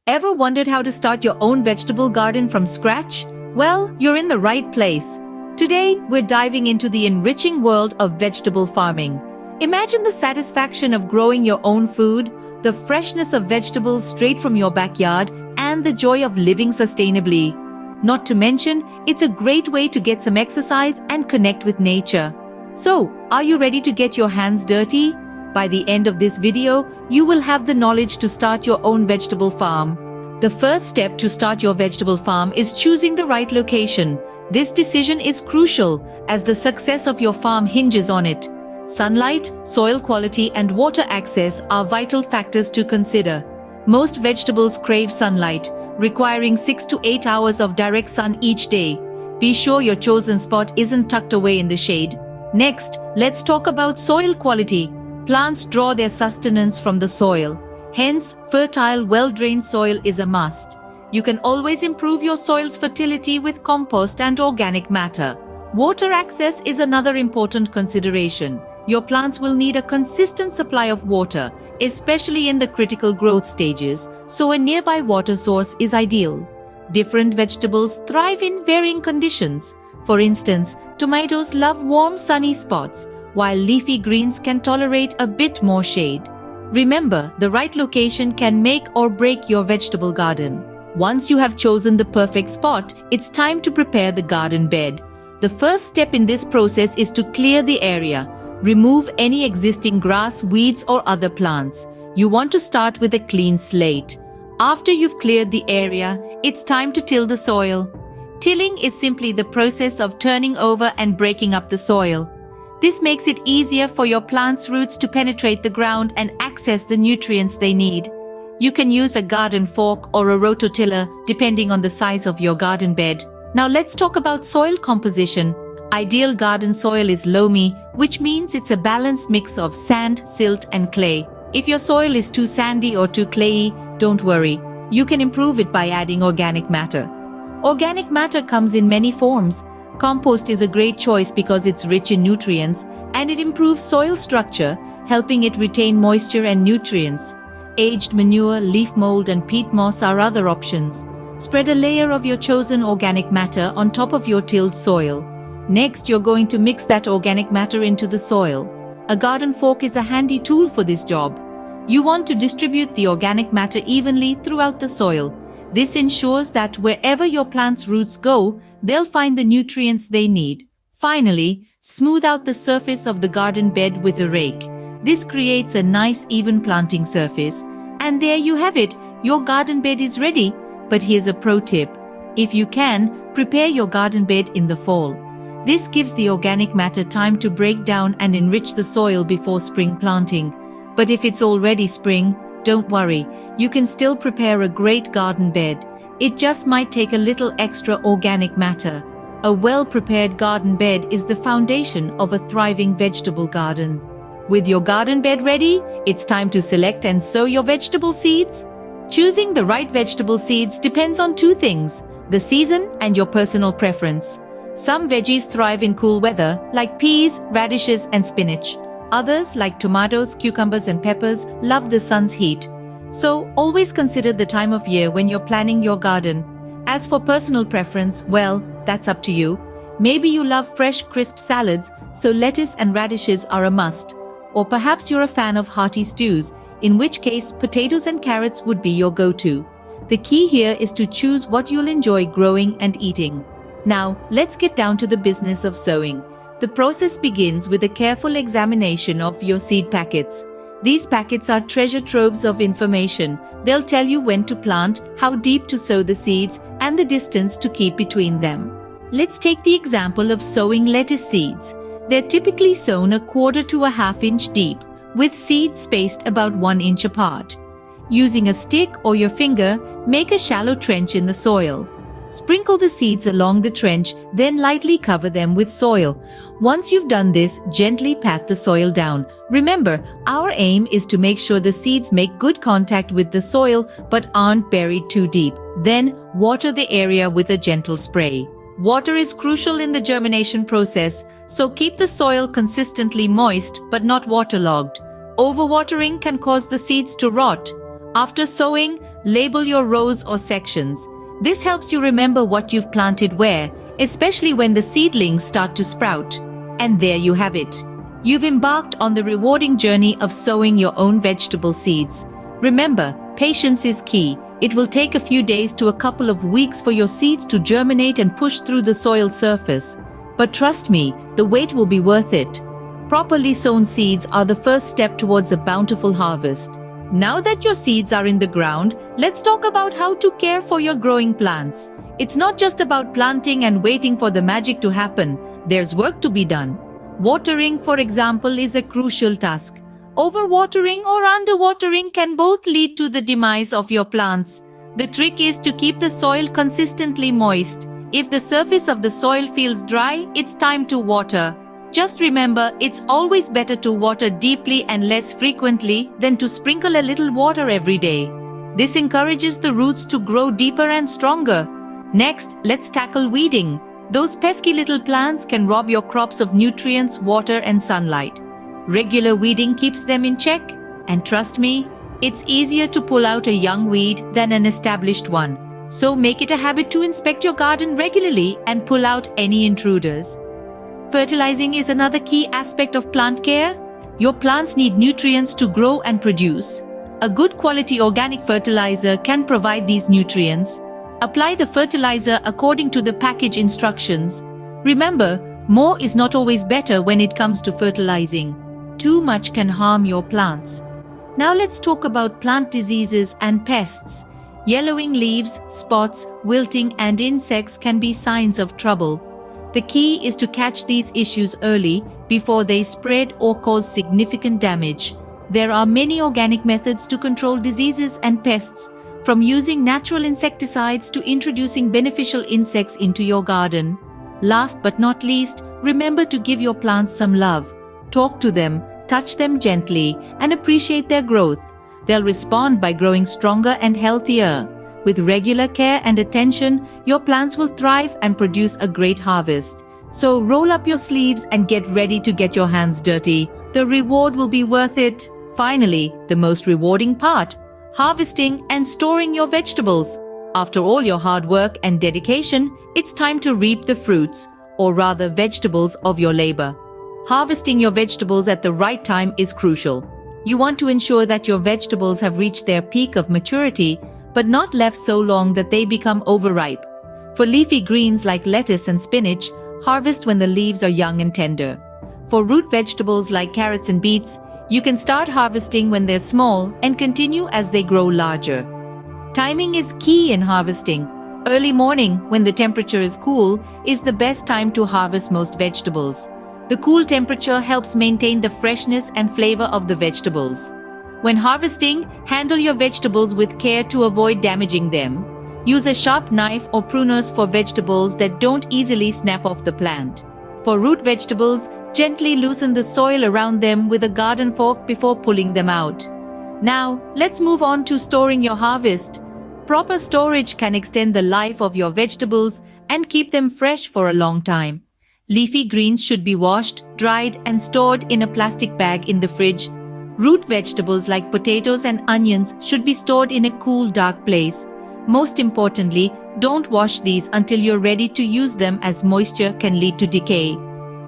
Ever wondered how to start your own vegetable garden from scratch? Well, you're in the right place. Today, we're diving into the enriching world of vegetable farming. Imagine the satisfaction of growing your own food, the freshness of vegetables straight from your backyard, and the joy of living sustainably. Not to mention, it's a great way to get some exercise and connect with nature. So, are you ready to get your hands dirty? By the end of this video, you will have the knowledge to start your own vegetable farm. The first step to start your vegetable farm is choosing the right location. This decision is crucial as the success of your farm hinges on it. Sunlight, soil quality, and water access are vital factors to consider. Most vegetables crave sunlight, requiring 6 to 8 hours of direct sun each day. Be sure your chosen spot isn't tucked away in the shade. Next, let's talk about soil quality. Plants draw their sustenance from the soil. Hence, fertile, well-drained soil is a must. You can always improve your soil's fertility with compost and organic matter. Water access is another important consideration. Your plants will need a consistent supply of water, especially in the critical growth stages, so a nearby water source is ideal. Different vegetables thrive in varying conditions. For instance, tomatoes love warm, sunny spots, while leafy greens can tolerate a bit more shade. Remember, the right location can make or break your vegetable garden. Once you have chosen the perfect spot, it's time to prepare the garden bed. The first step in this process is to clear the area. Remove any existing grass, weeds, or other plants. You want to start with a clean slate. After you've cleared the area, it's time to till the soil. Tilling is simply the process of turning over and breaking up the soil. This makes it easier for your plant's roots to penetrate the ground and access the nutrients they need. You can use a garden fork or a rototiller depending on the size of your garden bed. Now let's talk about soil composition. Ideal garden soil is loamy, which means it's a balanced mix of sand, silt, and clay. If your soil is too sandy or too clayey, don't worry. You can improve it by adding organic matter. Organic matter comes in many forms. Compost is a great choice because it's rich in nutrients and it improves soil structure, helping it retain moisture and nutrients. Aged manure, leaf mold, and peat moss are other options. Spread a layer of your chosen organic matter on top of your tilled soil. Next, you're going to mix that organic matter into the soil. A garden fork is a handy tool for this job. You want to distribute the organic matter evenly throughout the soil. This ensures that wherever your plant's roots go, they'll find the nutrients they need. Finally, smooth out the surface of the garden bed with a rake. This creates a nice even planting surface. And there you have it, your garden bed is ready. But here's a pro tip. If you can, prepare your garden bed in the fall. This gives the organic matter time to break down and enrich the soil before spring planting. But if it's already spring, don't worry, you can still prepare a great garden bed. It just might take a little extra organic matter. A well-prepared garden bed is the foundation of a thriving vegetable garden. With your garden bed ready, it's time to select and sow your vegetable seeds. Choosing the right vegetable seeds depends on two things: the season and your personal preference. Some veggies thrive in cool weather, like peas, radishes, and spinach. Others, like tomatoes, cucumbers, and peppers, love the sun's heat. So, always consider the time of year when you're planning your garden. As for personal preference, well, that's up to you. Maybe you love fresh, crisp salads, so lettuce and radishes are a must. Or perhaps you're a fan of hearty stews, in which case potatoes and carrots would be your go-to. The key here is to choose what you'll enjoy growing and eating. Now, let's get down to the business of sowing. The process begins with a careful examination of your seed packets. These packets are treasure troves of information. They'll tell you when to plant, how deep to sow the seeds, and the distance to keep between them. Let's take the example of sowing lettuce seeds. They're typically sown 1/4 to 1/2 inch deep, with seeds spaced about 1 inch apart. Using a stick or your finger, make a shallow trench in the soil. Sprinkle the seeds along the trench, then lightly cover them with soil. Once you've done this, gently pat the soil down. Remember, our aim is to make sure the seeds make good contact with the soil but aren't buried too deep. Then, water the area with a gentle spray. Water is crucial in the germination process, so keep the soil consistently moist but not waterlogged. Overwatering can cause the seeds to rot. After sowing, Label your rows or sections. This helps you remember what you've planted where, especially when the seedlings start to sprout. And there you have it. You've embarked on the rewarding journey of sowing your own vegetable seeds. Remember, patience is key. It will take a few days to a couple of weeks for your seeds to germinate and push through the soil surface. But trust me, the wait will be worth it. Properly sown seeds are the first step towards a bountiful harvest. Now that your seeds are in the ground, let's talk about how to care for your growing plants. It's not just about planting and waiting for the magic to happen. There's work to be done. Watering, for example, is a crucial task. Overwatering or underwatering can both lead to the demise of your plants. The trick is to keep the soil consistently moist. If the surface of the soil feels dry, it's time to water. Just remember, it's always better to water deeply and less frequently than to sprinkle a little water every day. This encourages the roots to grow deeper and stronger. Next, let's tackle weeding. Those pesky little plants can rob your crops of nutrients, water, and sunlight. Regular weeding keeps them in check, and trust me, it's easier to pull out a young weed than an established one. So make it a habit to inspect your garden regularly and pull out any intruders. Fertilizing is another key aspect of plant care. Your plants need nutrients to grow and produce. A good quality organic fertilizer can provide these nutrients. Apply the fertilizer according to the package instructions. Remember, more is not always better when it comes to fertilizing. Too much can harm your plants. Now let's talk about plant diseases and pests. Yellowing leaves, spots, wilting, and insects can be signs of trouble. The key is to catch these issues early before they spread or cause significant damage. There are many organic methods to control diseases and pests, from using natural insecticides to introducing beneficial insects into your garden. Last but not least, remember to give your plants some love. Talk to them, touch them gently, and appreciate their growth. They'll respond by growing stronger and healthier. With regular care and attention, your plants will thrive and produce a great harvest. So roll up your sleeves and get ready to get your hands dirty. The reward will be worth it. Finally, the most rewarding part: harvesting and storing your vegetables. After all your hard work and dedication, it's time to reap the fruits, or rather vegetables, of your labor. Harvesting your vegetables at the right time is crucial. You want to ensure that your vegetables have reached their peak of maturity, but not left so long that they become overripe. For leafy greens like lettuce and spinach, harvest when the leaves are young and tender. For root vegetables like carrots and beets, you can start harvesting when they're small and continue as they grow larger. Timing is key in harvesting. Early morning, when the temperature is cool, is the best time to harvest most vegetables. The cool temperature helps maintain the freshness and flavor of the vegetables. When harvesting, handle your vegetables with care to avoid damaging them. Use a sharp knife or pruners for vegetables that don't easily snap off the plant. For root vegetables, gently loosen the soil around them with a garden fork before pulling them out. Now, let's move on to storing your harvest. Proper storage can extend the life of your vegetables and keep them fresh for a long time. Leafy greens should be washed, dried, and stored in a plastic bag in the fridge. Root vegetables like potatoes and onions should be stored in a cool, dark place. Most importantly, don't wash these until you're ready to use them, as moisture can lead to decay.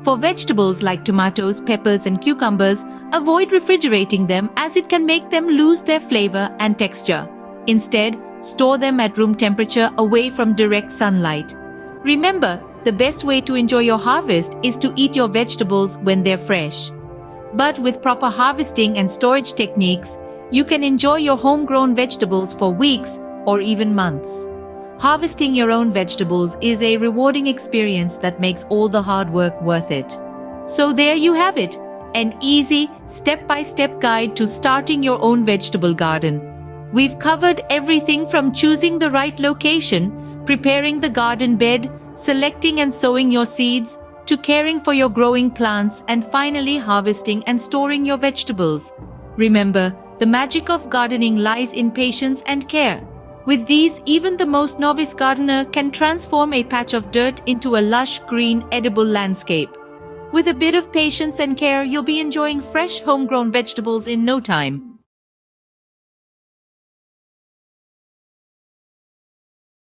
For vegetables like tomatoes, peppers, and cucumbers, avoid refrigerating them as it can make them lose their flavor and texture. Instead, store them at room temperature away from direct sunlight. Remember, the best way to enjoy your harvest is to eat your vegetables when they're fresh. But with proper harvesting and storage techniques, you can enjoy your homegrown vegetables for weeks or even months. Harvesting your own vegetables is a rewarding experience that makes all the hard work worth it. So there you have it, an easy, step-by-step guide to starting your own vegetable garden. We've covered everything from choosing the right location, preparing the garden bed, selecting and sowing your seeds, to caring for your growing plants, and finally harvesting and storing your vegetables. Remember, the magic of gardening lies in patience and care. With these, even the most novice gardener can transform a patch of dirt into a lush, green, edible landscape. With a bit of patience and care, you'll be enjoying fresh, homegrown vegetables in no time.